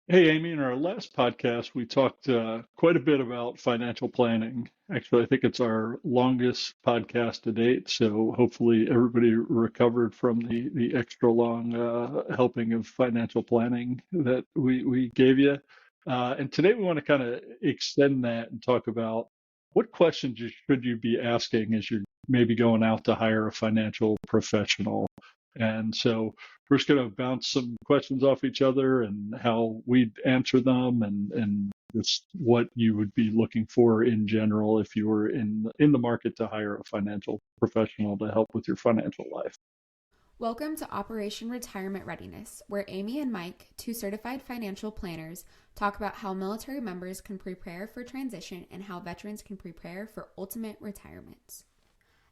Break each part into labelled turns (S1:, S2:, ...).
S1: Hey, Amy, in our last podcast, we talked quite a bit about financial planning. Actually, I think it's our longest podcast to date, so hopefully everybody recovered from the extra long helping of financial planning that we gave you. And today we want to kind of extend that and talk about what questions should you be asking as you're maybe going out to hire a financial professional. And so we're just going to bounce some questions off each other and how we'd answer them and just what you would be looking for in general if you were in the market to hire a financial professional to help with your financial life.
S2: Welcome to Operation Retirement Readiness, where Amy and Mike, two certified financial planners, talk about how military members can prepare for transition and how veterans can prepare for ultimate retirement.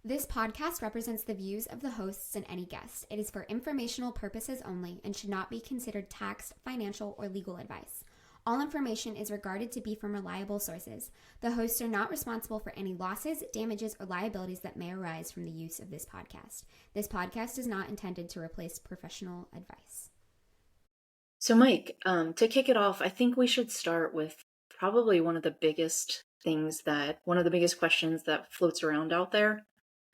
S2: This podcast represents the views of the hosts and any guest. It is for informational purposes only and should not be considered tax, financial, or legal advice. All information is regarded to be from reliable sources. The hosts are not responsible for any losses, damages, or liabilities that may arise from the use of this podcast. This podcast is not intended to replace professional advice.
S3: So, Mike, to kick it off, I think we should start with probably one of the biggest questions that floats around out there,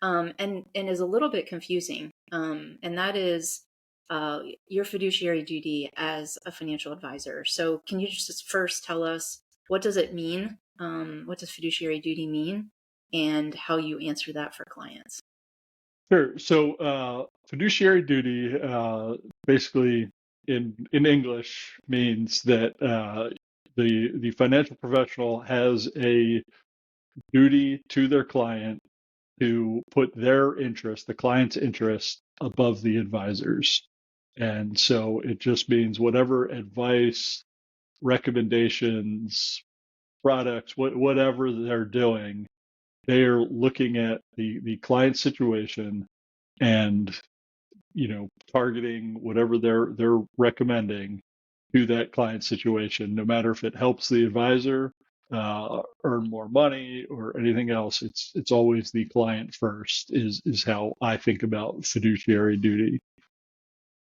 S3: and is a little bit confusing, and that is your fiduciary duty as a financial advisor. So, can you just first tell us what does it mean? What does fiduciary duty mean, and how you answer that for clients?
S1: Sure. So fiduciary duty basically in English means that the financial professional has a duty to their client to put their interest, the client's interest, above the advisor's. And so it just means whatever advice, recommendations, products, whatever they're doing, they are looking at the client situation and targeting whatever they're recommending to that client situation, no matter if it helps the advisor earn more money or anything else. It's always the client first is how I think about fiduciary duty.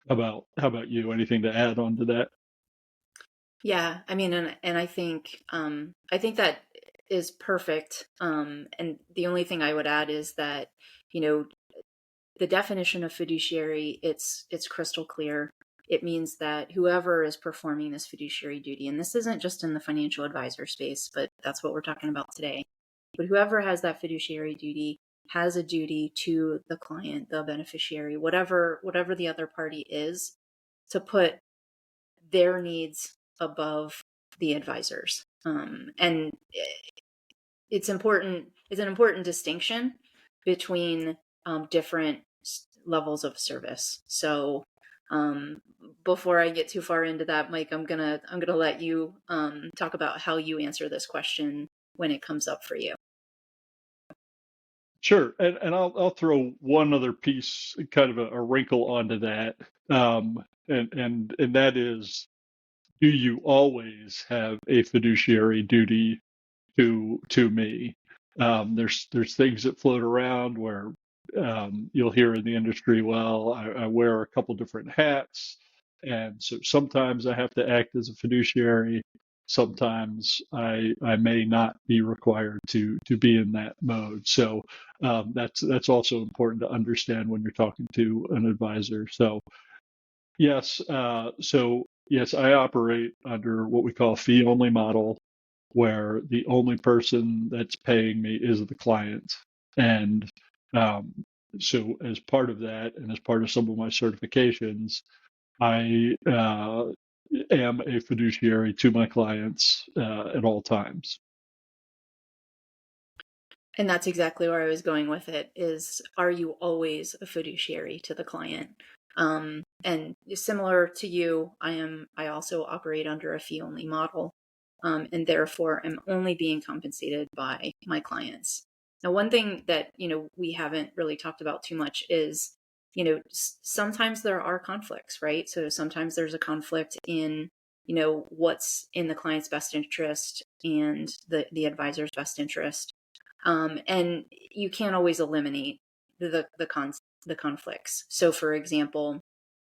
S1: How about you? Anything to add on to that?
S3: Yeah, I mean, and I think that is perfect. And the only thing I would add is that, you know, the definition of fiduciary, it's crystal clear. It means that whoever is performing this fiduciary duty, and this isn't just in the financial advisor space, but that's what we're talking about today. But whoever has that fiduciary duty has a duty to the client, the beneficiary, whatever the other party is, to put their needs above the advisors. And it's important. It's an important distinction between different levels of service. So before I get too far into that, Mike, I'm gonna let you talk about how you answer this question when it comes up for you.
S1: Sure, and I'll throw one other piece, kind of a wrinkle onto that, and that is, do you always have a fiduciary duty to me? There's things that float around where you'll hear in the industry, well, I wear a couple different hats, and so sometimes I have to act as a fiduciary. Sometimes I may not be required to be in that mode. So that's also important to understand when you're talking to an advisor. So yes, I operate under what we call a fee only model, where the only person that's paying me is the client. And um, so, as part of that, and as part of some of my certifications, I am a fiduciary to my clients at all times.
S3: And that's exactly where I was going with it is, are you always a fiduciary to the client? And similar to you, I also operate under a fee only model, and therefore am only being compensated by my clients. Now, one thing that, we haven't really talked about too much is, sometimes there are conflicts, right? So sometimes there's a conflict in, what's in the client's best interest and the advisor's best interest. And you can't always eliminate the conflicts. So, for example,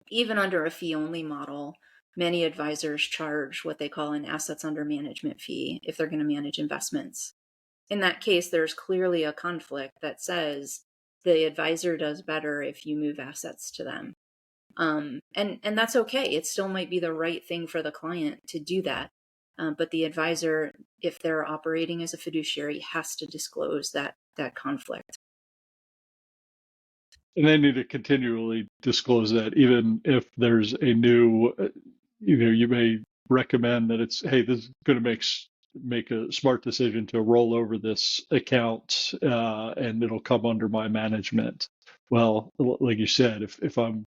S3: even under a fee only model, many advisors charge what they call an assets under management fee if they're going to manage investments. In that case, there's clearly a conflict that says the advisor does better if you move assets to them. And that's okay. It still might be the right thing for the client to do that. But the advisor, if they're operating as a fiduciary, has to disclose that conflict.
S1: And they need to continually disclose that, even if there's a new, you may recommend that it's, hey, this is going to make a smart decision to roll over this account, and it'll come under my management. Well, like you said, if I'm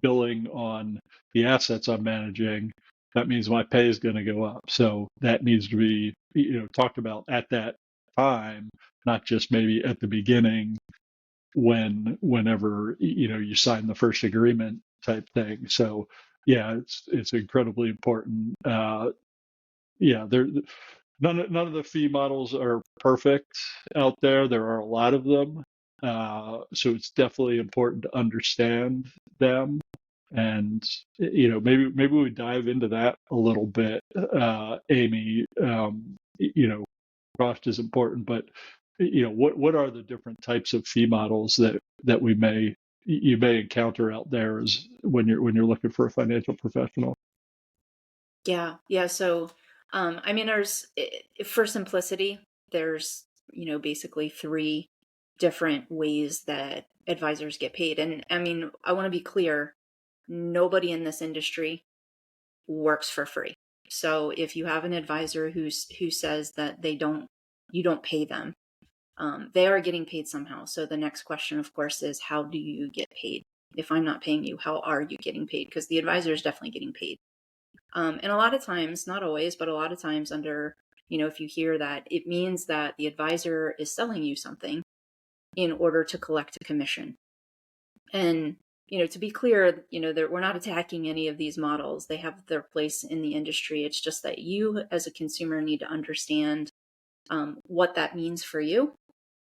S1: billing on the assets I'm managing, that means my pay is going to go up. So that needs to be, talked about at that time, not just maybe at the beginning whenever you sign the first agreement type thing. So yeah, it's incredibly important. Yeah, there none of the fee models are perfect out there. There are a lot of them, so it's definitely important to understand them. And maybe we dive into that a little bit, Amy. Cost is important, but what are the different types of fee models that you may encounter out there as when you're looking for a financial professional?
S3: Yeah. So, there's, for simplicity, there's, basically three different ways that advisors get paid. And I want to be clear, nobody in this industry works for free. So if you have an advisor who says that you don't pay them, they are getting paid somehow. So the next question, of course, is how do you get paid? If I'm not paying you, how are you getting paid? Because the advisor is definitely getting paid. And a lot of times, not always, but a lot of times if you hear that, it means that the advisor is selling you something in order to collect a commission. And, to be clear, we're not attacking any of these models. They have their place in the industry. It's just that you as a consumer need to understand what that means for you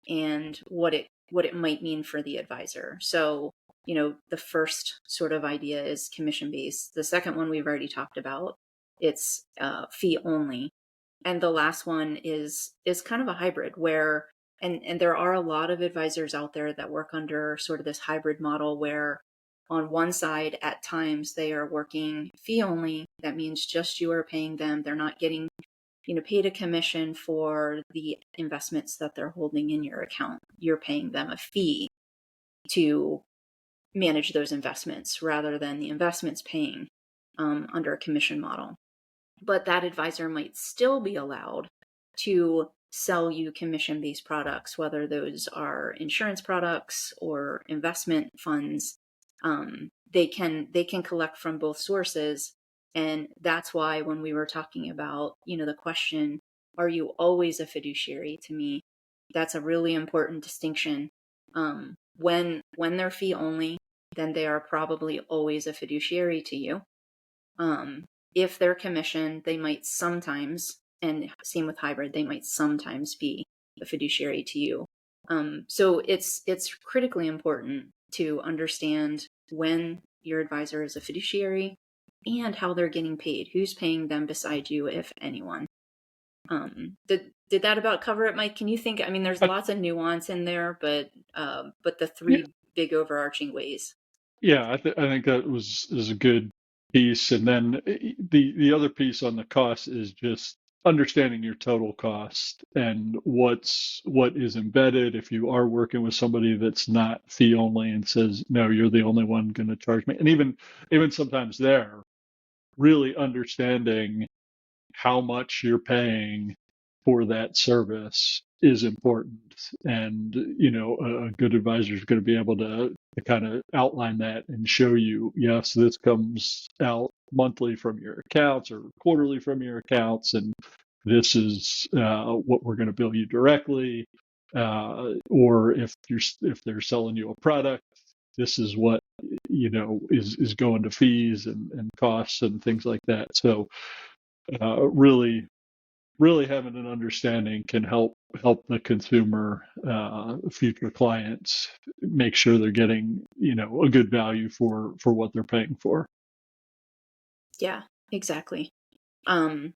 S3: and what it might mean for the advisor. So, the first sort of idea is commission based. The second one we've already talked about. It's fee only. And the last one is kind of a hybrid where and there are a lot of advisors out there that work under sort of this hybrid model where on one side at times they are working fee only. That means just you are paying them. They're not getting paid a commission for the investments that they're holding in your account. You're paying them a fee to manage those investments rather than the investments paying under a commission model. But that advisor might still be allowed to sell you commission-based products, whether those are insurance products or investment funds. They can collect from both sources. And that's why when we were talking about, the question, are you always a fiduciary? To me, that's a really important distinction. When they're fee only, then they are probably always a fiduciary to you. If they're commission, they might sometimes, and same with hybrid, they might sometimes be a fiduciary to you. So it's critically important to understand when your advisor is a fiduciary and how they're getting paid. Who's paying them beside you, if anyone? Did that about cover it, Mike? Can you think? There's lots of nuance in there, but the three big overarching ways.
S1: Yeah, I think that is a good piece. And then the other piece on the cost is just understanding your total cost and what is embedded. If you are working with somebody that's not fee only and says, no, you're the only one going to charge me. And even sometimes there, really understanding how much you're paying for that service is important. And, a good advisor is going to be able to kind of outline that and show you, yes, this comes out monthly from your accounts or quarterly from your accounts. And this is what we're going to bill you directly. Or if they're selling you a product, this is what, is going to fees and costs and things like that. So really having an understanding can help the consumer, future clients, make sure they're getting a good value for what they're paying for.
S3: Yeah, Exactly. Um,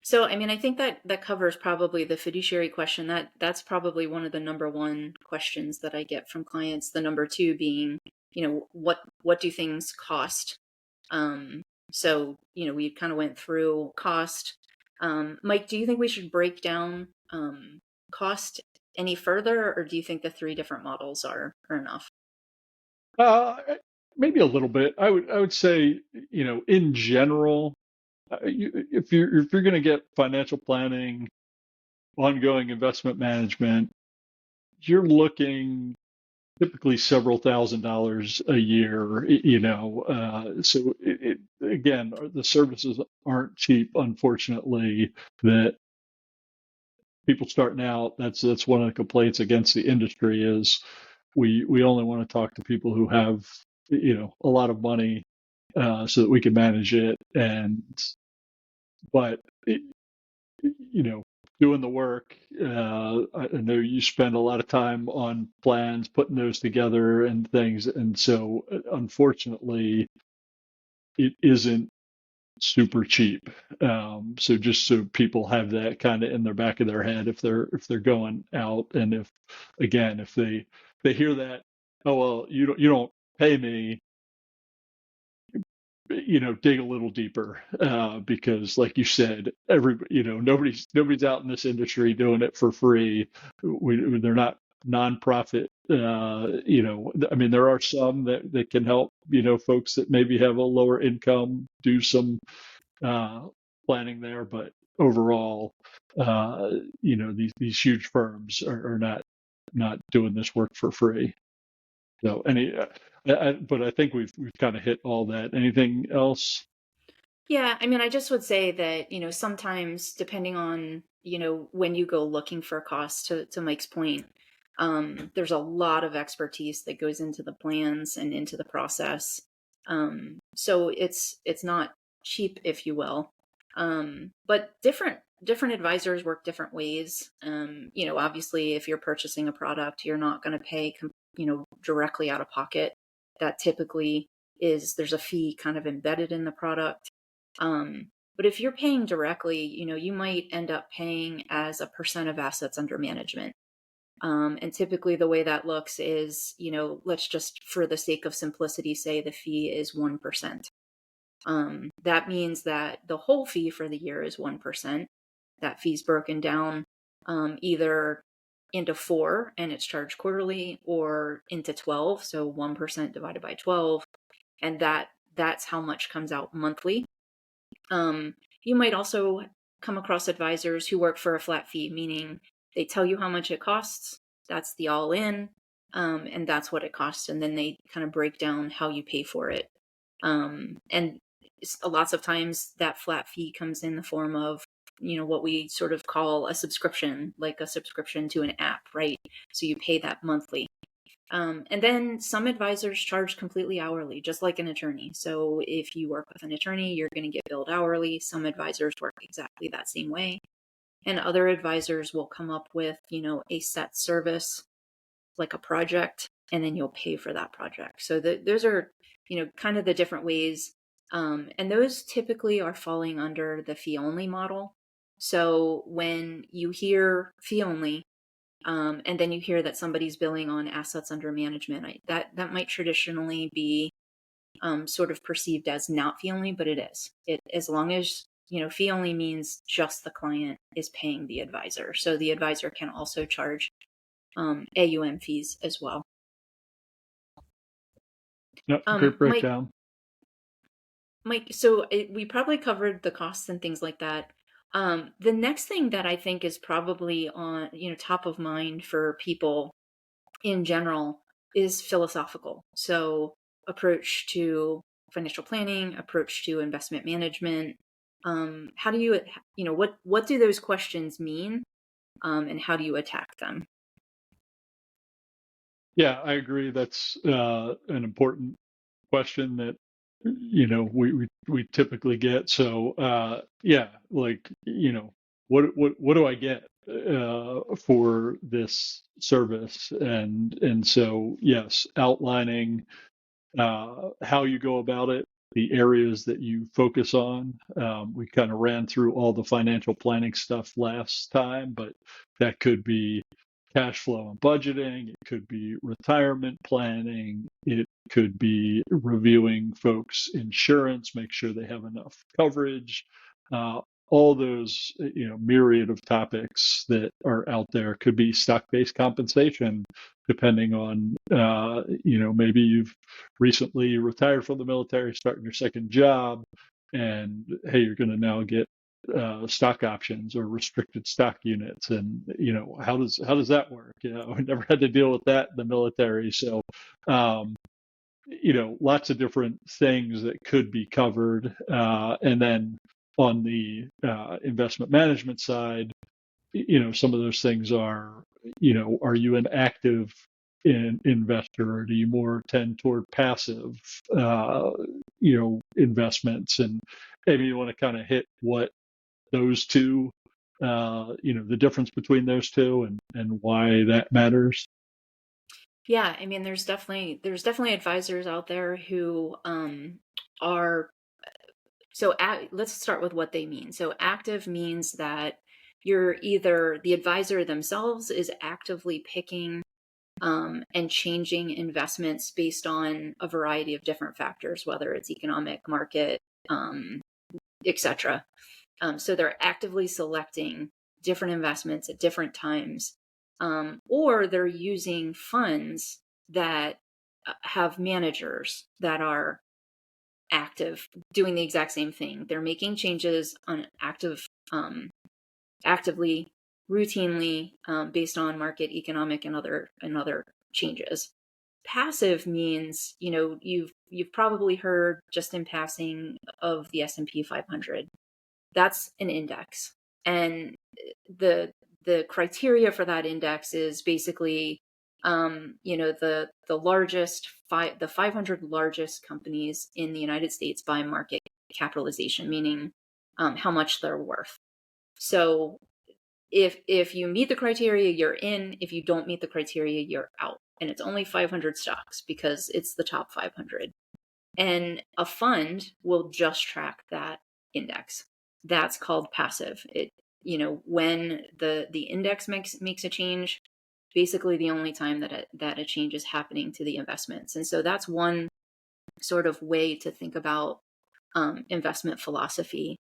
S3: so, I mean, I think that that covers probably the fiduciary question. That's probably one of the number one questions that I get from clients. The number two being, what do things cost? Um, so, we kind of went through cost. Mike, do you think we should break down cost any further, or do you think the three different models are enough?
S1: Uh, Maybe a little bit. I would say, in general, if you're going to get financial planning, ongoing investment management, you're looking typically several $1,000s a year, so again, the services aren't cheap, unfortunately, that people starting out, that's one of the complaints against the industry is we only want to talk to people who have, a lot of money, so that we can manage it. But you know, doing the work. I know you spend a lot of time on plans, putting those together and things, and so unfortunately, it isn't super cheap. So just so people have that kind of in their back of their head if they're going out, and if they hear that, oh well, you don't pay me, dig a little deeper, because like you said, nobody's out in this industry doing it for free. They're not nonprofit. I mean, there are some that can help, folks that maybe have a lower income do some uh, planning there, but overall, these huge firms are not doing this work for free. So but I think we've kind of hit all that. Anything else?
S3: Yeah, I mean, I just would say that, sometimes depending on, when you go looking for costs, to Mike's point, there's a lot of expertise that goes into the plans and into the process. So it's not cheap, if you will. But different advisors work different ways. Obviously if you're purchasing a product, you're not going to pay, directly out of pocket. That typically there's a fee kind of embedded in the product. But if you're paying directly, you might end up paying as a percent of assets under management. And typically the way that looks is, let's just, for the sake of simplicity, say the fee is 1%. That means that the whole fee for the year is 1%. That fee's broken down either into four and it's charged quarterly, or into 12. So 1% divided by 12. And that's how much comes out monthly. You might also come across advisors who work for a flat fee, meaning they tell you how much it costs. That's the all in, and that's what it costs. And then they kind of break down how you pay for it. And lots of times that flat fee comes in the form of, what we sort of call a subscription, like a subscription to an app, right? So you pay that monthly. And then some advisors charge completely hourly, just like an attorney. So if you work with an attorney, you're going to get billed hourly. Some advisors work exactly that same way. And other advisors will come up with, a set service, like a project, and then you'll pay for that project. So those are, kind of the different ways. And those typically are falling under the fee only model. So when you hear fee only, and then you hear that somebody's billing on assets under management, that might traditionally be sort of perceived as not fee only, but it is. As long as, fee only means just the client is paying the advisor. So the advisor can also charge AUM fees as well.
S1: No, great
S3: Mike,
S1: breakdown.
S3: so we probably covered the costs and things like that. The next thing that I think is probably on, top of mind for people in general is philosophical. So approach to financial planning, approach to investment management. How do you, what do those questions mean? And how do you attack them?
S1: Yeah, I agree. That's an important question that we typically get. So yeah, like what do I get for this service? And so yes, outlining how you go about it, the areas that you focus on. We kind of ran through all the financial planning stuff last time, but that could be cash flow and budgeting. It could be retirement planning. It could be reviewing folks' insurance, make sure they have enough coverage. All those, myriad of topics that are out there. Could be stock-based compensation, depending on, maybe you've recently retired from the military, starting your second job, and hey, you're going to now get stock options or restricted stock units, and how does that work? I never had to deal with that in the military, so lots of different things that could be covered, and then on the investment management side, some of those things are, are you an active investor, or do you more tend toward passive, investments? And maybe you want to kind of hit what those two, the difference between those two, and why that matters.
S3: Yeah, I mean, there's definitely advisors out there who are let's start with what they mean. So active means that you're either the advisor themselves is actively picking and changing investments based on a variety of different factors, whether it's economic, market, etc. So they're actively selecting different investments at different times, or they're using funds that have managers that are active, doing the exact same thing. They're making changes on actively, routinely, based on market, economic, and other changes. Passive means, you've probably heard just in passing of the S&P 500. That's an index, and the criteria for that index is basically, the 500 largest companies in the United States by market capitalization, meaning how much they're worth. So if you meet the criteria, you're in. If you don't meet the criteria, you're out. And it's only 500 stocks because it's the top 500. And a fund will just track that index. That's called passive. When the index makes a change, basically the only time that a change is happening to the investments. And so that's one sort of way to think about investment philosophy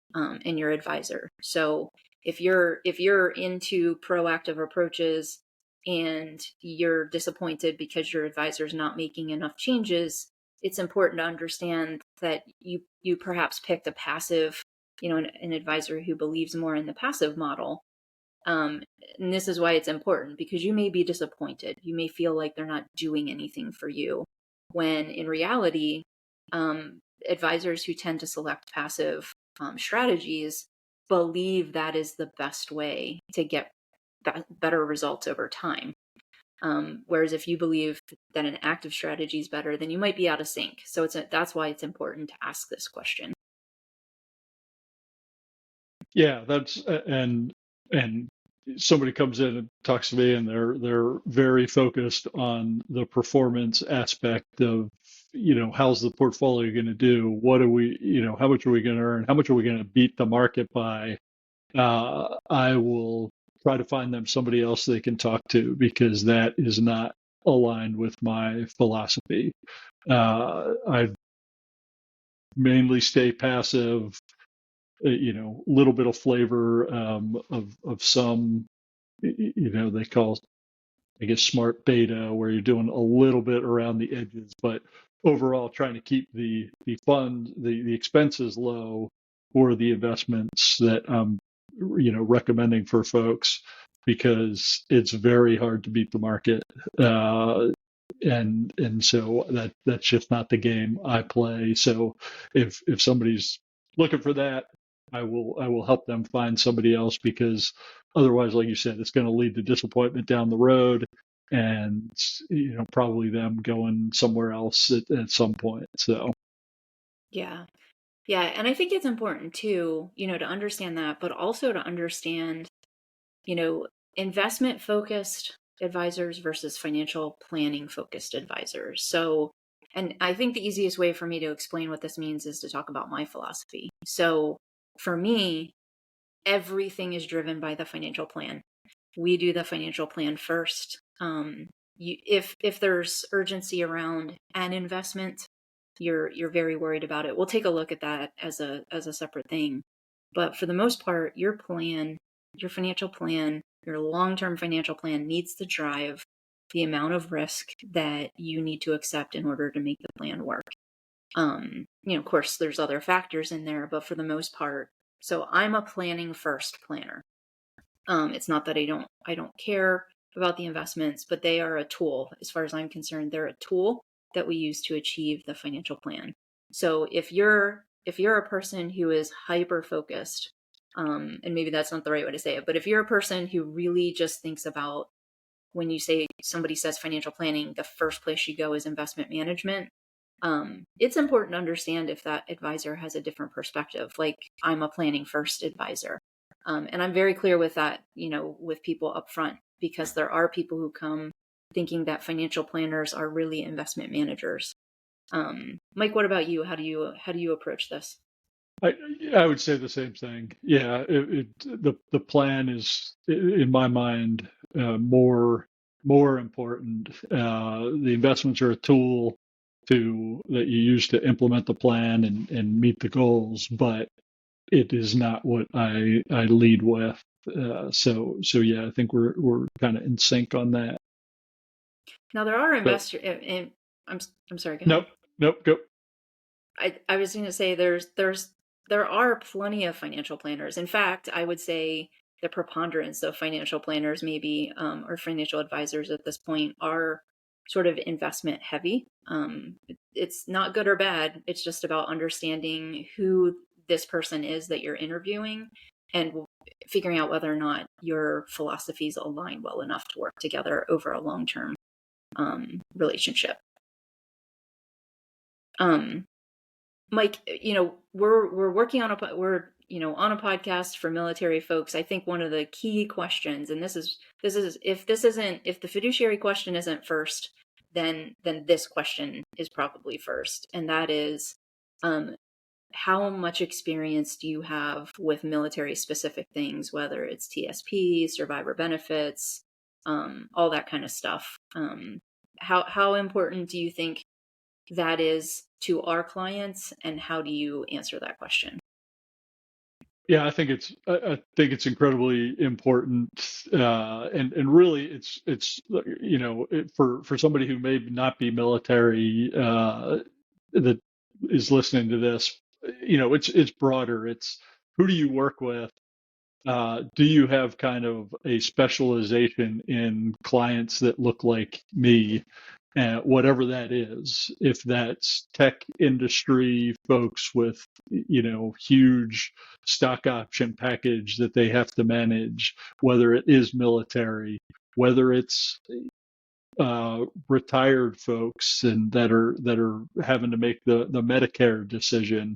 S3: in your advisor. So if you're into proactive approaches and you're disappointed because your advisor is not making enough changes, it's important to understand that you perhaps picked a passive, an advisor who believes more in the passive model. And this is why it's important, because you may be disappointed. You may feel like they're not doing anything for you, when in reality, advisors who tend to select passive strategies believe that is the best way to get better results over time. Whereas if you believe that an active strategy is better, then you might be out of sync. So that's why it's important to ask this question.
S1: Yeah, and somebody comes in and talks to me, and they're very focused on the performance aspect of, how's the portfolio going to do? What are we, how much are we going to earn? How much are we going to beat the market by? I will try to find them somebody else they can talk to, because that is not aligned with my philosophy. I mainly stay passive, little bit of flavor, of some, they call, I guess, smart beta, where you're doing a little bit around the edges, but overall trying to keep the expenses low for the investments that I'm, recommending for folks, because it's very hard to beat the market. And so that's just not the game I play. So if somebody's looking for that, I will help them find somebody else, because otherwise, like you said, it's going to lead to disappointment down the road, and probably them going somewhere else at some point. So
S3: Yeah. Yeah. And I think it's important too, to understand that, but also to understand, investment focused advisors versus financial planning focused advisors. So And I think the easiest way for me to explain what this means is to talk about my philosophy. So for me, everything is driven by the financial plan. We do the financial plan first. If there's urgency around an investment, you're very worried about it. We'll take a look at that as a separate thing. But for the most part, your plan, your financial plan, your long-term financial plan needs to drive the amount of risk that you need to accept in order to make the plan work. Of course, there's other factors in there, but for the most part, so I'm a planning first planner. It's not that I don't care about the investments, but they are a tool. As far as I'm concerned, they're a tool that we use to achieve the financial plan. So if you're a person who is hyper focused, and maybe that's not the right way to say it, but if you're a person who really just thinks about, when you say, somebody says financial planning, the first place you go is investment management. It's important to understand if that advisor has a different perspective. Like, I'm a planning first advisor. And I'm very clear with that, with people up front, because there are people who come thinking that financial planners are really investment managers. Mike, what about you? How do you approach this?
S1: I I would say the same thing. Yeah, the plan is, in my mind, more important. The investments are a tool that you use to implement the plan and meet the goals, but it is not what I lead with. So yeah, I think we're kind of in sync on that.
S3: Now, there are
S1: But
S3: investors, and I'm sorry, go
S1: nope,
S3: ahead.
S1: nope, go.
S3: I was going to say there are plenty of financial planners. In fact, I would say the preponderance of financial planners, maybe, or financial advisors at this point, are sort of investment heavy. It's not good or bad. It's just about understanding who this person is that you're interviewing, and figuring out whether or not your philosophies align well enough to work together over a long-term relationship. Um, Mike, we're working on on a podcast for military folks. I think one of the key questions, and if the fiduciary question isn't first, then this question is probably first, and that is, um, how much experience do you have with military specific things, whether it's TSP, survivor benefits, all that kind of stuff. How important do you think that is to our clients, and how do you answer that question?
S1: Yeah, I think it's incredibly important, and really it's for somebody who may not be military, that is listening to this. It's broader. It's, who do you work with? Do you have kind of a specialization in clients that look like me? Whatever that is, if that's tech industry folks with, huge stock option package that they have to manage, whether it is military, whether it's retired folks and that are having to make the Medicare decision.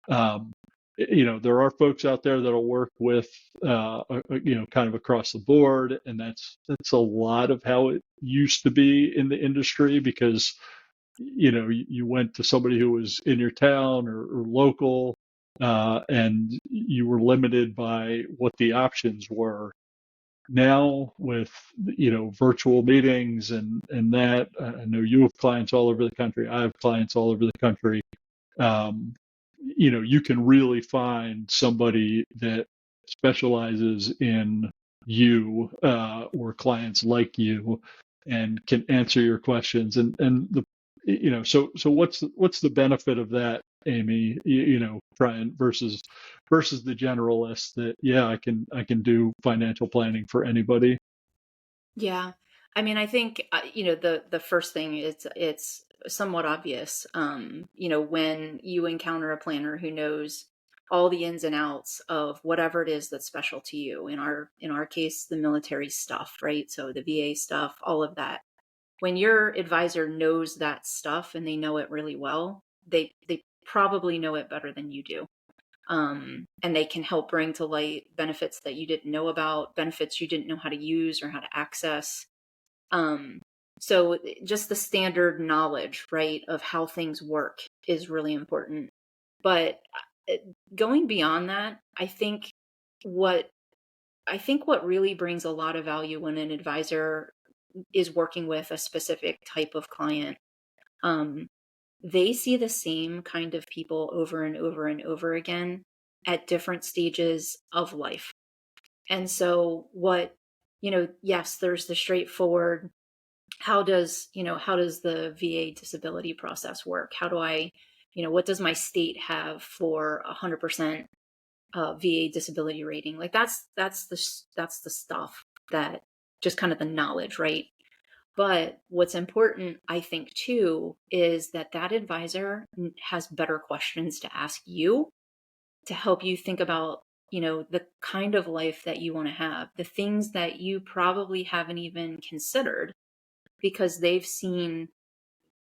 S1: Um, there are folks out there that'll work with, kind of across the board, and that's a lot of how it used to be in the industry, because you went to somebody who was in your town or local, and you were limited by what the options were. Now with virtual meetings and that, I know you have clients all over the country. I have clients all over the country. Um, you can really find somebody that specializes in you, or clients like you, and can answer your questions. And so what's the benefit of that, Amy? Brian, versus the generalist that, yeah, I can do financial planning for anybody.
S3: Yeah. I mean, I think, the first thing is, it's somewhat obvious. When you encounter a planner who knows all the ins and outs of whatever it is that's special to you. In our case, the military stuff, right? So the VA stuff, all of that. When your advisor knows that stuff and they know it really well, they probably know it better than you do. And they can help bring to light benefits that you didn't know about, benefits you didn't know how to use or how to access. So just the standard knowledge, right, of how things work is really important. But going beyond that, what I think what really brings a lot of value when an advisor is working with a specific type of client, um, they see the same kind of people over and over and over again at different stages of life. And so yes, there's the straightforward, how does the VA disability process work? How do I, what does my state have for 100% VA disability rating? Like that's the stuff that just kind of the knowledge, right? But what's important, I think, too, is that advisor has better questions to ask you to help you think about, the kind of life that you want to have, the things that you probably haven't even considered because they've seen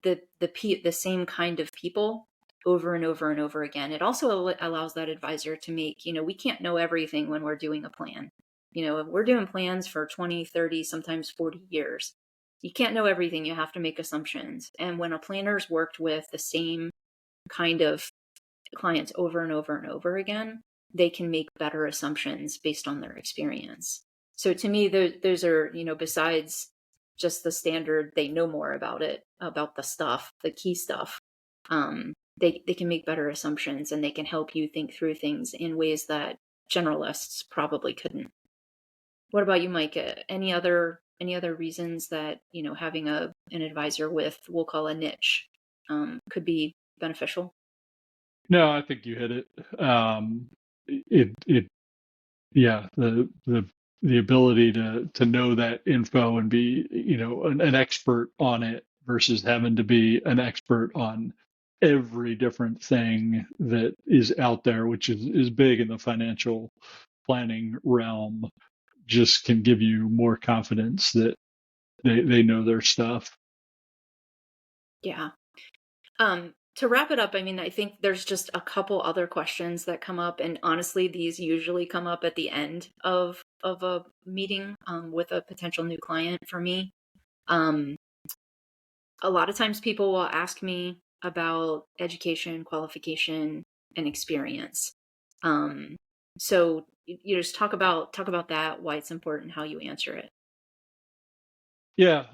S3: the same kind of people over and over and over again. It also allows that advisor to make, we can't know everything when we're doing a plan. If we're doing plans for 20, 30, sometimes 40 years, you can't know everything. You have to make assumptions. And when a planner's worked with the same kind of clients over and over and over again, they can make better assumptions based on their experience. So to me, those are, besides just the standard, they know more about it, about the stuff, the key stuff. They can make better assumptions and they can help you think through things in ways that generalists probably couldn't. What about you, Mike? Any other reasons that, having an advisor with, we'll call a niche, could be beneficial?
S1: No, I think you hit it. It yeah, the ability to know that info and be, an expert on it versus having to be an expert on every different thing that is out there, which is big in the financial planning realm, just can give you more confidence that they know their stuff.
S3: Yeah. To wrap it up, I mean, I think there's just a couple other questions that come up, and honestly, these usually come up at the end of a meeting with a potential new client for me. Um, a lot of times, people will ask me about education, qualification, and experience. Um, so you just talk about that, why it's important, how you answer it.
S1: Yeah.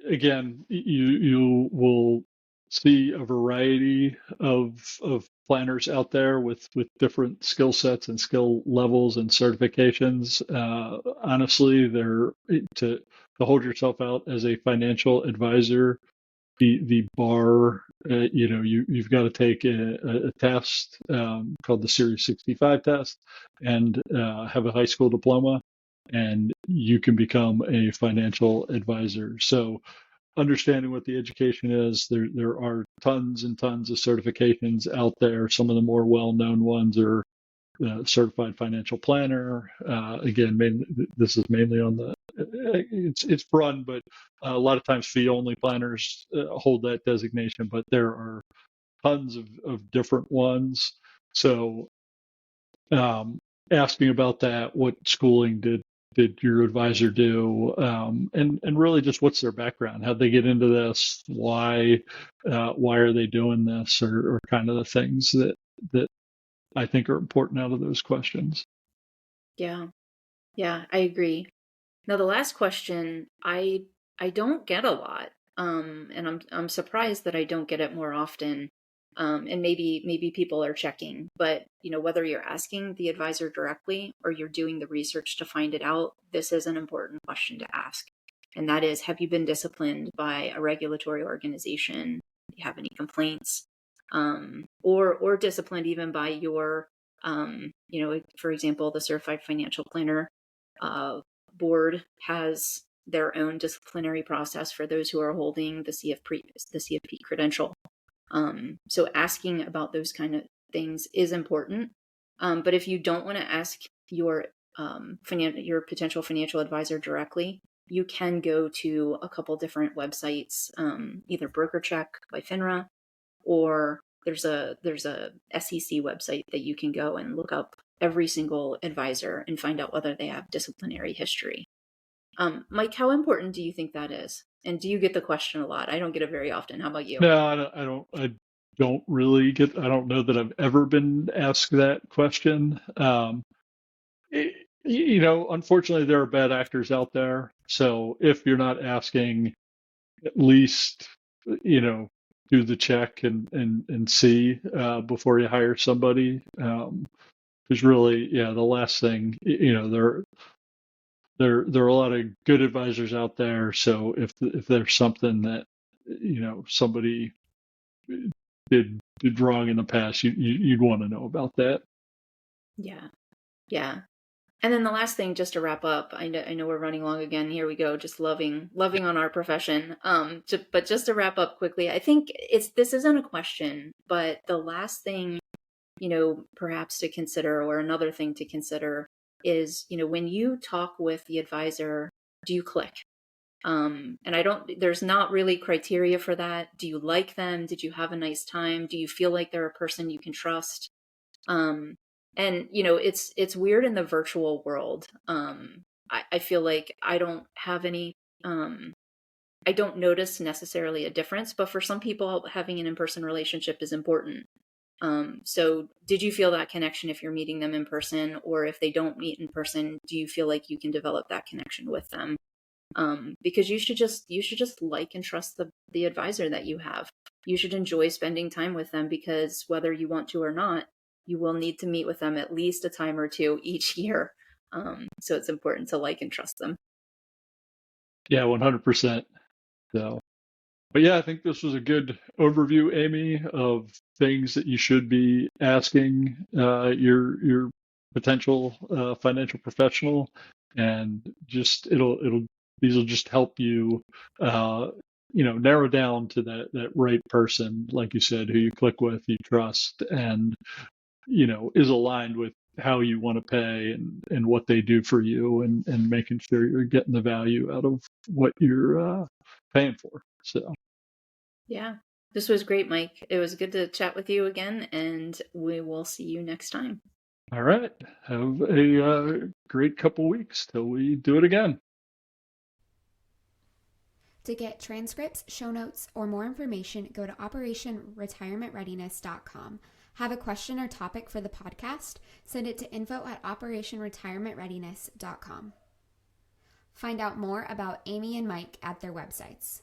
S1: Again, you will see a variety of planners out there with different skill sets and skill levels and certifications. Honestly, they're to hold yourself out as a financial advisor. The bar, you've got to take a test called the Series 65 test and have a high school diploma, and you can become a financial advisor. So understanding what the education is, there are tons and tons of certifications out there. Some of the more well-known ones are certified financial planner. This is mainly on the it's run, but a lot of times fee only planners hold that designation. But there are tons of different ones. So asking about that, what schooling did your advisor do, and really just what's their background? How'd they get into this? Why are they doing this? Or kind of the things that I think are important out of those questions.
S3: Yeah, yeah, I agree. Now, the last question, I don't get a lot, and I'm surprised that I don't get it more often. And maybe people are checking, but whether you're asking the advisor directly or you're doing the research to find it out, this is an important question to ask, and that is, have you been disciplined by a regulatory organization? Do you have any complaints, or disciplined even by your, for example, the Certified Financial Planner uh, board has their own disciplinary process for those who are holding the CFP credential. So asking about those kind of things is important. But if you don't want to ask your your potential financial advisor directly, you can go to a couple different websites, either BrokerCheck by FINRA, or there's a SEC website that you can go and look up every single advisor and find out whether they have disciplinary history. Mike, how important do you think that is? And do you get the question a lot? I don't get it very often. How about you?
S1: No, I don't really get, I don't know that I've ever been asked that question. Unfortunately, there are bad actors out there. So if you're not asking, at least, you know, do the check and see before you hire somebody. Because really, yeah, the last thing, there are a lot of good advisors out there. So if there's something that somebody did wrong in the past, you'd want to know about that.
S3: Yeah. Yeah. And then the last thing, just to wrap up, I know we're running long again. Here we go, just loving on our profession. But just to wrap up quickly, I think this isn't a question, but the last thing, perhaps to consider, or another thing to consider, is, when you talk with the advisor, do you click? And there's not really criteria for that. Do you like them? Did you have a nice time? Do you feel like they're a person you can trust? Um, and it's weird in the virtual world. I feel like I don't have any, I don't notice necessarily a difference, but for some people, having an in-person relationship is important. So did you feel that connection if you're meeting them in person, or if they don't meet in person, do you feel like you can develop that connection with them? Because you should just like and trust the advisor that you have. You should enjoy spending time with them, because whether you want to or not, you will need to meet with them at least a time or two each year. So it's important to like and trust them.
S1: Yeah, 100%. So, but yeah, I think this was a good overview, Amy, of things that you should be asking your potential financial professional, and just it'll these will just help you uh, narrow down to that right person, like you said, who you click with, you trust, and is aligned with how you want to pay and what they do for you, and making sure you're getting the value out of what you're paying for. So,
S3: Yeah, this was great, Mike. It was good to chat with you again, and we will see you next time.
S1: all right. Have a great couple weeks till we do it again.
S2: To get transcripts, show notes, or more information, go to operationretirementreadiness.com. Have a question or topic for the podcast? Send it to info@operationretirementreadiness.com. Find out more about Amy and Mike at their websites.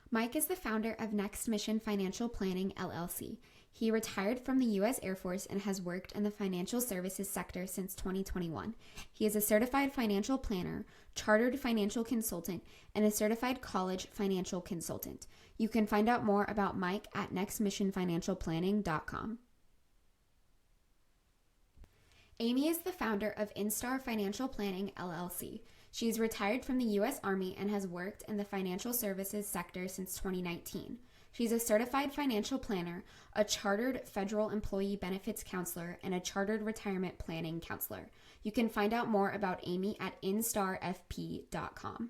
S2: Mike is the founder of Next Mission Financial Planning, LLC. He retired from the U.S. Air Force and has worked in the financial services sector since 2021. He is a certified financial planner, chartered financial consultant, and a certified college financial consultant. You can find out more about Mike at nextmissionfinancialplanning.com. Amy is the founder of Instar Financial Planning, LLC. She is retired from the U.S. Army and has worked in the financial services sector since 2019. She's a certified financial planner, a chartered federal employee benefits counselor, and a chartered retirement planning counselor. You can find out more about Amy at instarfp.com.